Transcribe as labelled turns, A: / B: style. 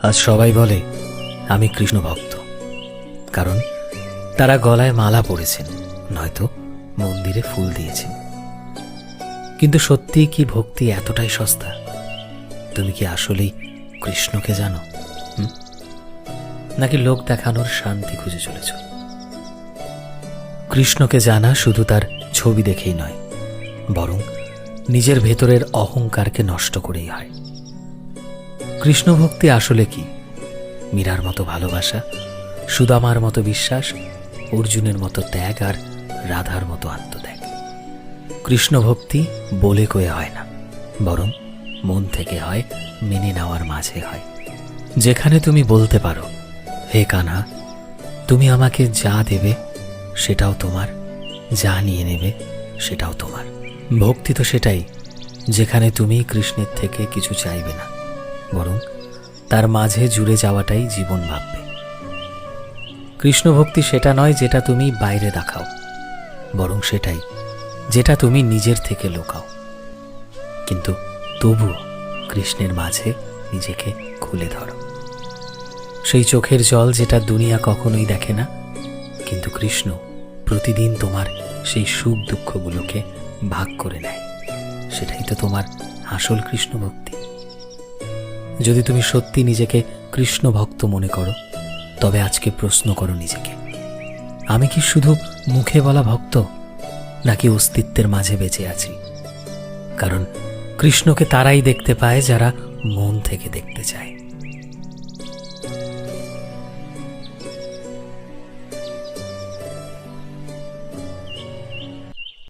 A: আজ সবাই বলে আমি কৃষ্ণ ভক্ত, কারণ তারা গলায় মালা পরেছেন, নয়তো মন্দিরে ফুল দিয়েছেন। কিন্তু সত্যি কি ভক্তি এতটাই সস্তা? তুমি কি আসলেই কৃষ্ণকে জানো, নাকি লোক দেখানোর শান্তি খুঁজে চলেছ? কৃষ্ণকে জানা শুধু তার ছবি দেখেই নয়, বরং নিজের ভেতরের অহংকারকে নষ্ট করেই হয়। কৃষ্ণ ভক্তি আসলে কি? মীরার মতো ভালোবাসা, সুদামার মতো বিশ্বাস, অর্জুনের মতো ত্যাগ, আর রাধার মতো আত্মত্যাগ। কৃষ্ণ ভক্তি বলে কয়ে হয় না, বরং মন থেকে হয়, মেনে নেওয়ার মাঝে হয়। যেখানে তুমি বলতে পারো, হে কানহা, তুমি আমাকে যা দেবে সেটাও তোমার, যা নিয়ে নেবে সেটাও তোমার। ভক্তি তো সেটাই, যেখানে তুমি কৃষ্ণের থেকে কিছু চাইবে না, বরং তার মাঝে জুড়ে যাওয়াটাই জীবন ভাববে। কৃষ্ণ ভক্তি সেটা নয় যেটা তুমি বাইরে দেখাও, বরং সেটাই যেটা তুমি নিজের থেকে লুকাও, কিন্তু তবুও কৃষ্ণের মাঝে নিজেকে খুলে ধরো। সেই চোখের জল যেটা দুনিয়া কখনোই দেখে না, কিন্তু কৃষ্ণ প্রতিদিন তোমার সেই সুখ দুঃখগুলোকে ভাগ করে নেয়। সেটাই তো তোমার আসল কৃষ্ণ ভক্তি। যদি তুমি সত্যি নিজেকে কৃষ্ণ ভক্ত মনে করো, তবে আজকে প্রশ্ন করো নিজেকে, আমি কি শুধু মুখে বলা ভক্ত, নাকি অস্তিত্বের মাঝে বেঁচে আছি? কারণ কৃষ্ণকে তারাই দেখতে পায় যারা মন থেকে দেখতে চায়।